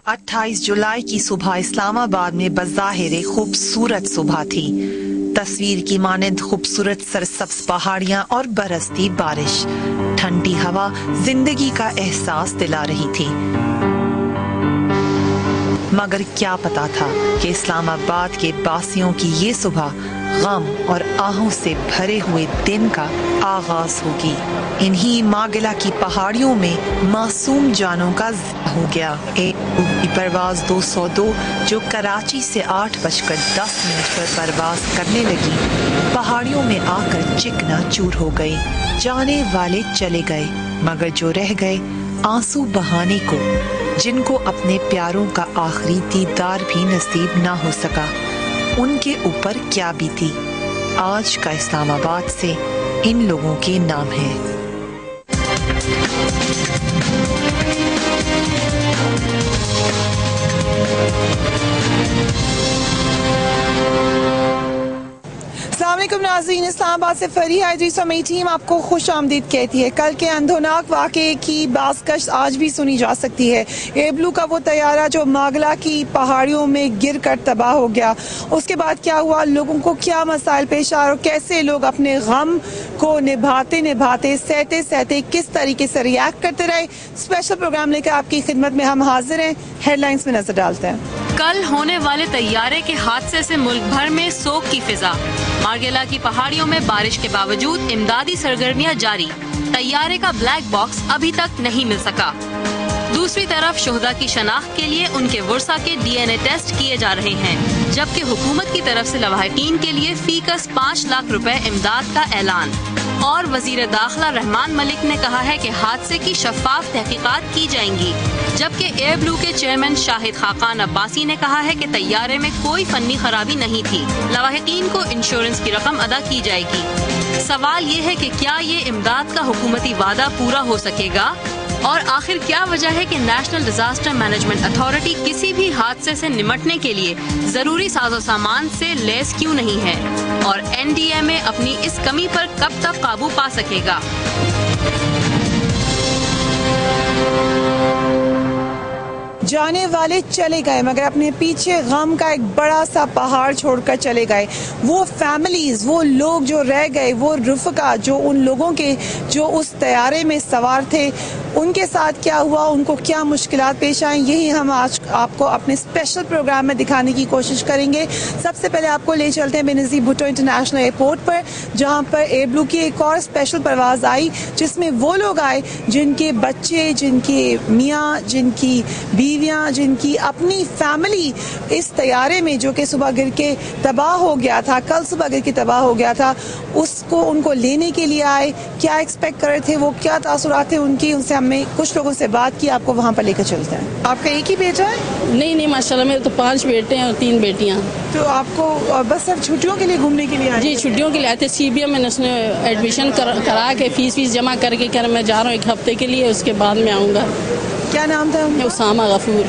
28 जुलाई की सुबह इस्लामाबाद में बज़ाहिर खूबसूरत सुबह थी। तस्वीर की मानंद खूबसूरत सरसब्ज पहाड़ियां और बरसती बारिश, ठंडी हवा जिंदगी का एहसास दिला रही थी। मगर क्या पता था कि इस्लामाबाद के बासियों की ये सुबह गम और आहों से भरे हुए दिन का आगाज होगी। इन्हीं मागिला की पहाड़ियों में मासूम जानों का ज़िया हो गया। एक की परवाज 202 जो कराची से 8:10 पर परवाज करने लगी, पहाड़ियों में आकर चिकना चूर हो गई। जाने वाले चले गए, मगर जो रह गए आंसू बहाने को, जिनको अपने प्यारों का आखिरी दीदार भी नसीब ना हो सका, उनके ऊपर क्या बीती। आज का इस्लामाबाद से इन लोगों के नाम है। अस्सलामुअलैकुम नाज़रीन, इस्लामाबाद से फरीहा इदरीस और मेरी टीम आपको खुश आमदीद कहती है। कल के अंधोनाक वाक़े की बाज़कश आज भी सुनी जा सकती है। एयरब्लू का वो तैयारा जो मागला की पहाड़ियों में गिर कर तबाह हो गया, उसके बाद क्या हुआ, लोगों को क्या मसाइल पेश आ और कैसे लोग अपने गम को निभाते निभाते सहते सहते किस तरीके से रिएक्ट करते रहे। स्पेशल प्रोग्राम लेकर आपकी खिदमत में हम हाजिर हैं। हेडलाइंस में नजर डालते हैं। कल होने वाले तैयारे के हादसे से मुल्क भर में सोग की फिजा। मार्गेला की पहाड़ियों में बारिश के बावजूद इमदादी सरगर्मियां जारी। तैयारे का ब्लैक बॉक्स अभी तक नहीं मिल सका। दूसरी तरफ शुहदा की शनाख्त के लिए उनके वर्सा के DNA टेस्ट किए जा रहे हैं, जबकि हुकूमत की तरफ से लवाहिकीन के लिए फीकस 5 लाख रुपए इमदाद का ऐलान। और वजीर दाखिला रहमान मलिक ने कहा है कि हादसे की शफाफ तहकीकात की जाएंगी, जबकि एयरब्लू के चेयरमैन शाहिद खाकान अब्बासी ने कहा है कि तैयारे में कोई फन्नी खराबी नहीं थी, लवाहिकीन को इंश्योरेंस की रकम अदा की जाएगी। सवाल ये है कि क्या ये इमदाद का हुकूमती वादा पूरा हो सकेगा, और आखिर क्या वजह है कि नेशनल डिजास्टर मैनेजमेंट अथॉरिटी किसी भी हादसे से निमटने के लिए जरूरी साजो सामान से लैस क्यों नहीं है, और NDMA अपनी इस कमी पर कब तक काबू पा सकेगा। जाने वाले चले गए, मगर अपने पीछे गम का एक बड़ा सा पहाड़ छोड़कर चले गए। वो फैमिलीज, वो लोग जो रह गए, वो रुफ़का जो उन लोगों के जो उस तैयारे में सवार थे, उनके साथ क्या हुआ, उनको क्या मुश्किलात पेश आई, यही हम आज आपको अपने स्पेशल प्रोग्राम में दिखाने की कोशिश करेंगे। सबसे पहले आपको ले चलते हैं बेनज़ीर भुट्टो इंटरनेशनल एयरपोर्ट पर, जहाँ पर एयरब्लू की एक और स्पेशल परवाज़ आई, जिसमें वो लोग आए जिनके बच्चे, जिनके मियाँ, जिनकी बीवियाँ, जिनकी अपनी फैमिली इस तैयारे में जो कि सुबह गिर के तबाह हो गया था, कल सुबह गिर के तबाह हो गया था, उसको उनको लेने के लिए आए। क्या एक्सपेक्ट कर रहे थे वो, क्या तासुरात थे उनकी, उनसे हमने कुछ लोगों से बात की। आपको वहाँ पर लेकर चलते हैं। आपका एक ही बेटा है? नहीं, माशाल्लाह मेरे तो 5 बेटे हैं और 3 बेटियाँ। तो आपको बस सिर्फ छुट्टियों के लिए घूमने के लिए आए? जी, छुट्टियों के लिए आए थे। CBM में उसने एडमिशन करा के फीस जमा करके कह मैं जा रहा हूँ 1 हफ्ते के लिए, उसके बाद में आऊँगा। क्या नाम था? उसामा गफूर।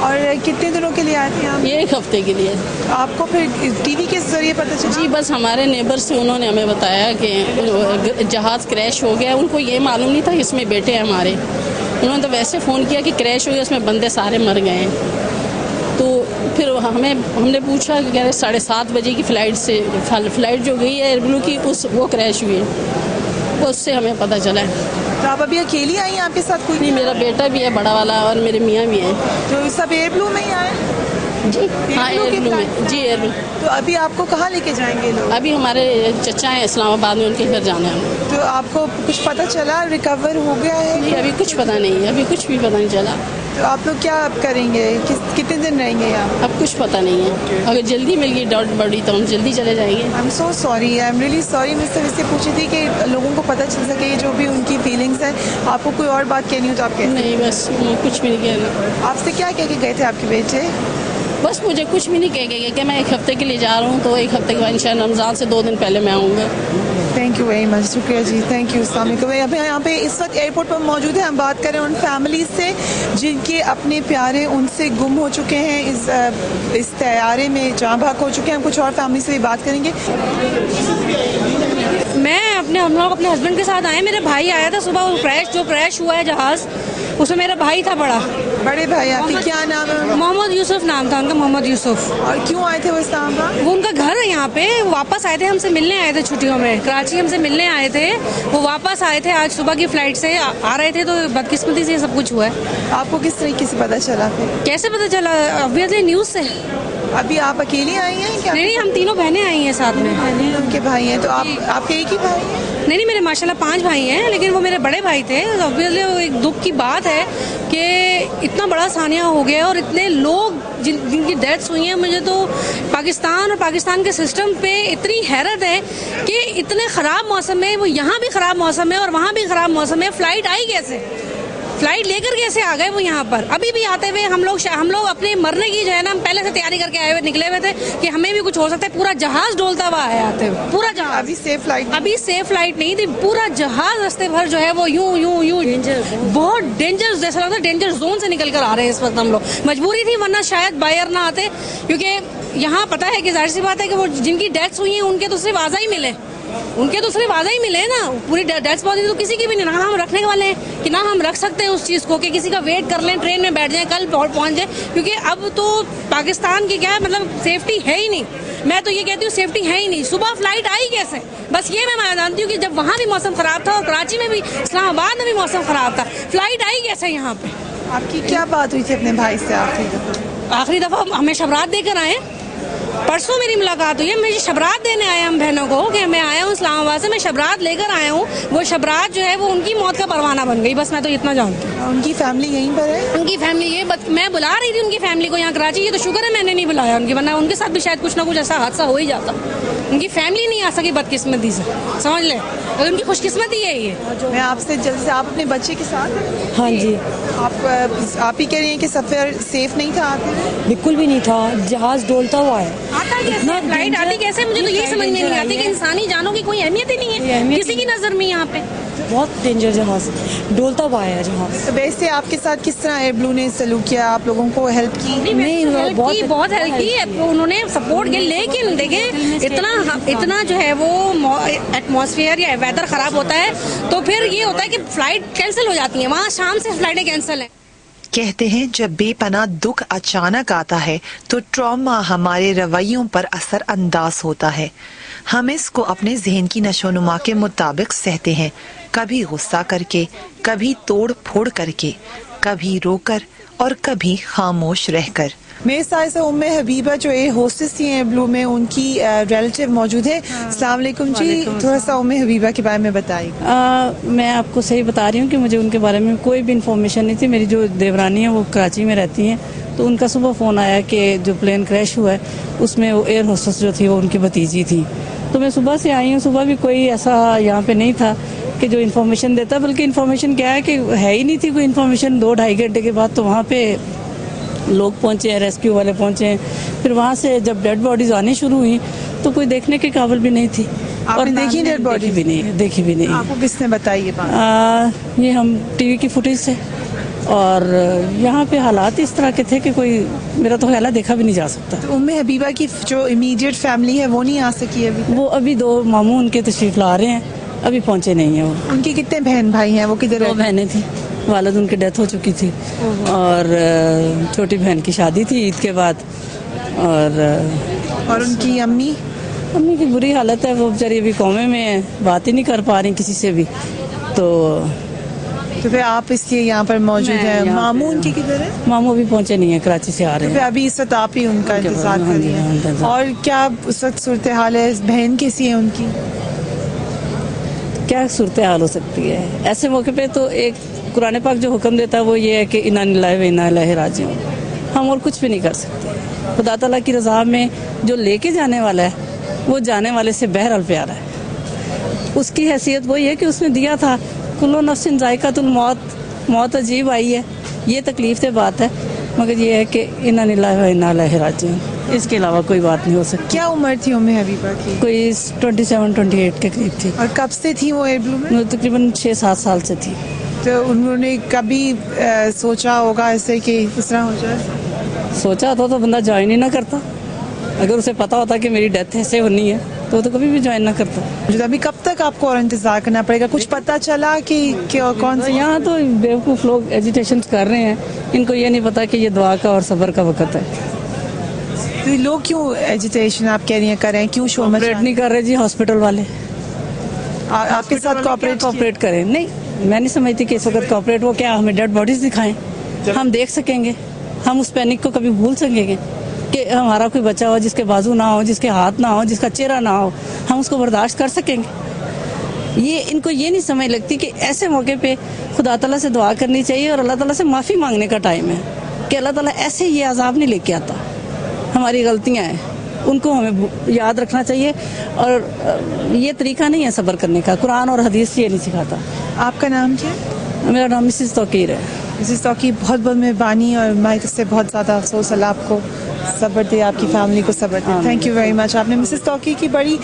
और कितने दिनों के लिए आए थे आप? ये 1 हफ्ते के लिए। आपको फिर TV के जरिए पता चला? जी, बस हमारे नेबर से उन्होंने हमें बताया कि जहाज़ क्रैश हो गया। उनको ये मालूम नहीं था इसमें बेटे हैं हमारे। उन्होंने तो वैसे फ़ोन किया कि क्रैश हो गया, उसमें बंदे सारे मर गए हैं। तो फिर हमने पूछा कि कह रहे 7:30 बजे की फ़्लाइट जो गई है एयरब्लू की, वो क्रैश हुई है। उससे हमें पता चला है। तो आप अभी अकेली आई हैं? आपके साथ कोई नहीं? मेरा बेटा भी है बड़ा वाला, और मेरे मियाँ भी हैं। तो सब एयरब्लू में ही आए? जी हाँ, एयरब्लू में। जी, एयरब्लू। तो अभी आपको कहाँ लेके जाएंगे लोग? अभी हमारे चचा हैं इस्लामाबाद में, उनके घर जाना है। तो आपको कुछ पता चला, रिकवर हो गया है? नहीं, अभी कुछ पता नहीं है, अभी कुछ भी पता नहीं चला। तो आप लोग क्या करेंगे, कितने दिन रहेंगे यहाँ? अब कुछ पता नहीं है। अगर जल्दी मिल गई डॉट बड़ी तो हम जल्दी चले जाएंगे। I am so sorry, I am really sorry. मैं सिर्फ इससे पूछी थी कि लोगों को पता चल सके जो भी उनकी फीलिंग्स हैं। आपको कोई और बात कहनी हो तो आप कहते? नहीं, बस कुछ भी नहीं कहना। आपसे क्या कह के गए थे आपके बेटे? बस मुझे कुछ भी नहीं कह गए कि मैं 1 हफ्ते के लिए जा रहा हूँ, तो 1 हफ्ते के बाद इंशाअल्लाह रमज़ान से 2 दिन पहले मैं आऊँगा। थैंक यू वेरी मच, शुक्रिया जी, थैंक यू। अस्सलाम वालेकुम। अभी यहाँ पे इस वक्त एयरपोर्ट पर मौजूद है। हम बात करें उन फैमिलीज से जिनके अपने प्यारे उनसे गुम हो चुके हैं, इस तैयारे में जाँ भाग हो चुके हैं। हम कुछ और फैमिली से भी बात करेंगे। हम लोग अपने हस्बैंड के साथ आए, मेरे भाई आया था सुबह, जो क्रैश हुआ है जहाज़, उसमें मेरा भाई था बड़ा। बड़े भाई आपके क्या नाम है? मोहम्मद यूसुफ नाम था उनका, मोहम्मद यूसुफ। और क्यों आए थे वो इस्लामाबाद? वो उनका घर है यहाँ पे, वापस आए थे, हमसे मिलने आए थे छुट्टियों में, कराची हमसे मिलने आए थे। वो वापस आए थे आज सुबह की फ्लाइट से आ रहे थे, तो बदकिस्मती से सब कुछ हुआ है। आपको किस तरीके से पता चला फिर? कैसे पता चला? ऑब्वियसली न्यूज़ से। अभी आप अकेली आई हैं क्या? नहीं, हम तीनों बहनें आई हैं साथ में। उनके भाई हैं, तो आपके एक ही भाई हैं? नहीं, मेरे माशाल्लाह 5 भाई हैं, लेकिन वो मेरे बड़े भाई थे। ऑब्वियसली वो एक दुख की बात है कि इतना बड़ा सानिया हो गया और इतने लोग जिनकी डेथ्स हुई हैं। मुझे तो पाकिस्तान और पाकिस्तान के सिस्टम पे इतनी हैरत है कि इतने ख़राब मौसम में, वो यहाँ भी ख़राब मौसम है और वहाँ भी ख़राब मौसम है, फ़्लाइट आई कैसे? फ्लाइट लेकर कैसे आ गए वो यहाँ पर? अभी भी आते हुए हम लोग अपने मरने की जो है ना, हम पहले से तैयारी करके आए हुए निकले हुए थे कि हमें भी कुछ हो सकता है। पूरा जहाज डोलता हुआ आया आते हुए, पूरा जहाज। अभी सेफ फ्लाइट नहीं थी, पूरा जहाज रास्ते भर जो है वो यूं बहुत डेंजर, जैसा लगता है डेंजर जोन से निकल कर आ रहे हैं इस वक्त हम लोग। मजबूरी थी, वरना शायद बायर ना आते, क्योंकि यहाँ पता है कि जाहिर सी बात है कि वो जिनकी डेथ्स हुई हैं उनके तो सिर्फ आज़ा ही मिले, ना पूरी डेथ्स पहुंची तो किसी की भी नहीं। ना हम रखने वाले हैं कि ना हम रख सकते हैं उस चीज़ को कि किसी का वेट कर लें, ट्रेन में बैठ जाएं, कल पहुंच जाए, क्योंकि अब तो पाकिस्तान की क्या है, मतलब सेफ्टी है ही नहीं। मैं तो ये कहती हूँ सेफ्टी है ही नहीं। सुबह फ्लाइट आई कैसे? बस ये मैं जानती हूँ कि जब वहाँ भी मौसम ख़राब था और कराची में भी, इस्लामाबाद में भी मौसम ख़राब था, फ्लाइट आई कैसे यहाँ पे? आपकी क्या बात हुई थी अपने भाई से आखिरी दफ़ा? हमें शबरात देकर आए, परसों मेरी मुलाकात हुई है। मुझे शबरात देने आए हम बहनों को कि मैं आया हूँ इस्लामाबाद से, मैं शबरात लेकर आया हूँ। वो शबरात जो है वो उनकी मौत का परवाना बन गई, बस मैं तो इतना जानती हूँ। उनकी फैमिली यहीं पर है? उनकी फैमिली मैं बुला रही थी उनकी फैमिली को यहाँ कराची, ये तो शुक्र है मैंने नहीं बुलाया उनकी, वरना उनके साथ भी शायद कुछ ना कुछ ऐसा हादसा हो ही जाता। उनकी फैमिली नहीं आ सकी बदकिस्मती से, समझ ले, और उनकी खुशकिस्मती है ये। मैं आपसे जल्दी से, आप अपने बच्चे के साथ? हाँ जी। आप ही कह रही हैं कि सफ़र सेफ नहीं था? बिल्कुल भी नहीं था, जहाज डोलता हुआ है। आता कैसे फ्लाइट आती कैसे? मुझे तो यही समझ में नहीं आती कि इंसानी जानों की कोई अहमियत ही नहीं है किसी की नजर में यहाँ पे। बहुत डेंजर जहाज डोलता हुआ है जहाज। तो वैसे आपके साथ किस तरह एयर ब्लू ने सलूक किया? आप लोगों को हेल्प की? नहीं, बहुत हेल्प की, उन्होंने सपोर्ट किया। लेकिन देखें, इतना जो है वो एटमॉस्फेयर या वेदर खराब होता है तो फिर ये होता है कि फ्लाइट कैंसिल हो जाती है। वहाँ शाम से फ्लाइटें कैंसिल है। कहते हैं जब बेपनाह दुख अचानक आता है तो ट्रॉमा हमारे रवैयों पर असर अंदाज होता है। हम इसको अपने जहन की नशोनुमा के मुताबिक सहते हैं, कभी गुस्सा करके, कभी तोड़ फोड़ करके, कभी रोकर और कभी खामोश रहकर। मेरे साथ से उम्मे हबीबा जो एयर होस्टेस थी एयर ब्लू में, उनकी रिलेटिव मौजूद है। अस्सलाम वालेकुम जी, थोड़ा सा उम्मे हबीबा के बारे में बताइए। मैं आपको सही बता रही हूँ कि मुझे उनके बारे में कोई भी इंफॉर्मेशन नहीं थी। मेरी जो देवरानी है वो कराची में रहती हैं, तो उनका सुबह फ़ोन आया कि जो प्लेन क्रैश हुआ है उसमें वो एयर होस्टेस जो थी वो उनकी भतीजी थी। तो मैं सुबह से आई हूँ, सुबह भी कोई ऐसा यहाँ पे नहीं था कि जो इन्फॉर्मेशन देता, बल्कि इन्फॉर्मेशन क्या है कि है ही नहीं थी कोई इन्फॉर्मेशन। 2-2.5 घंटे के बाद तो वहाँ पे लोग पहुँचे हैं, रेस्क्यू वाले पहुँचे हैं। फिर वहाँ से जब डेड बॉडीज आनी शुरू हुई तो कोई देखने के काबिल भी नहीं थी। और देखी डेड बॉडी? देखी भी नहीं। आपको किसने बताई ये बात? ये हम टीवी की फुटेज से, और यहाँ पे हालात इस तरह के थे कि कोई, मेरा तो ख्याल है, देखा भी नहीं जा सकता। तो उम्मे हबीबा की जो इमीडिएट फैमिली है वो नहीं आ सकी अभी? वो अभी 2 मामू उनके तशरीफ ला रहे हैं, अभी पहुँचे नहीं है वो। उनके कितने बहन भाई हैं? वो किधर? 2 बहनें थी, वालिद उनकी डेथ हो चुकी थी, और छोटी बहन की शादी थी ईद के बाद। और उनकी अम्मी की बुरी हालत है, वो बेचारी अभी कौमे में है, बात ही नहीं कर पा रही किसी से भी। तो फिर आप इसलिए यहाँ पर मौजूद हैं। मामू उनके किधर है? मामू अभी पहुँचे नहीं है, कराची से आ रहे हैं। अभी इस वक्त आप ही उनका इंतजार कर रही हैं। और क्या उस वक्त सूरत हाल है? बहन कैसी है उनकी? क्या सूरत हाल हो सकती है ऐसे मौके पे? तो एक कुरान पाक जो हुक्म देता है वो ये है कि इन्ना लिल्लाहि व इन्ना इलैहि राजिऊन। हम और कुछ भी नहीं कर सकते। खुदा ताला की रज़ा में जो लेके जाने वाला है वो जाने वाले से बहरहाल प्यारा है। उसकी हैसियत वही है कि उसने दिया था कुल्लु नफ्सिन ज़ाइक़ातुल मौत, मौत अजीब आई है, ये तकलीफ से बात है, मगर ये है कि इन्ना लिल्लाहि व इन्ना इलैहि राजिऊन, इसके अलावा कोई बात नहीं हो सकती। क्या उम्र थी उम्मे हबीबा की? कोई 27-28 के करीब थी। और कब से थी वो एयर ब्लू में? तकरीबन 6-7 साल से थी। तो उन्होंने कभी सोचा होगा ऐसे कि इस तरह हो जाए? सोचा होता तो बंदा ज्वाइन ही ना करता। अगर उसे पता होता कि मेरी डेथ ऐसे होनी है तो वो तो कभी भी ज्वाइन ना करता। जो अभी कब तक आपको और इंतजार करना पड़ेगा? कुछ पता चला कि कौन सा? यहाँ तो बेवकूफ़ लोग एजिटेशन कर रहे हैं, इनको ये नहीं पता कि ये दुआ का और सब्र का वक्त है। तो लोग क्यों एजिटेशन आप कह रही हैं कर रहे हैं, क्यों शोर कोऑपरेट नहीं कर रहे जी हॉस्पिटल वाले। आपके साथ कोऑपरेट करें? नहीं, मैं नहीं समझती कि इस वक्त कोऑपरेट, वो क्या हमें डेड बॉडीज दिखाएं, हम देख सकेंगे, हम उस पैनिक को कभी भूल सकेंगे कि हमारा कोई बच्चा हो जिसके बाजू ना हो, जिसके हाथ ना हो, जिसका चेहरा ना हो, हम उसको बर्दाश्त कर सकेंगे? ये इनको ये नहीं समझ लगती कि ऐसे मौके पे खुदा ताला से दुआ करनी चाहिए और अल्लाह ताला से माफ़ी मांगने का टाइम है कि अल्लाह ताला ऐसे ये अजाब नहीं लेके आता, हमारी गलतियाँ हैं, उनको हमें याद रखना चाहिए। और ये तरीका नहीं है सब्र करने का, कुरान और हदीस ये नहीं सिखाता। आपका नाम क्या है? मेरा नाम मिसेस तौकीर है। मिसेस तौकीर, बहुत बहुत मेहरबानी, और मैं इससे बहुत ज़्यादा अफसोस, अल्लाह आपको सब्र दे, आपकी फैमिली को सब्र दे। Thank you very much. आपने मिसेस तौकीर की बड़ी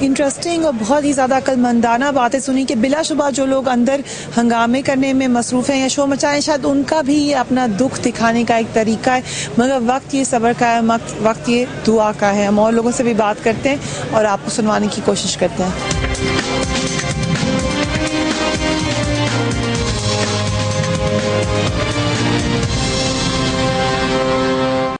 इंटरेस्टिंग और बहुत ही ज़्यादा अक्लमंदाना बातें सुनी कि बिलाशुबा जो लोग अंदर हंगामे करने में मसरूफ़ हैं या शोर मचाएं, शायद उनका भी ये अपना दुख दिखाने का एक तरीका है, मगर वक्त ये सब्र का है, वक्त ये दुआ का है। हम और लोगों से भी बात करते हैं और आपको सुनवाने की कोशिश करते हैं।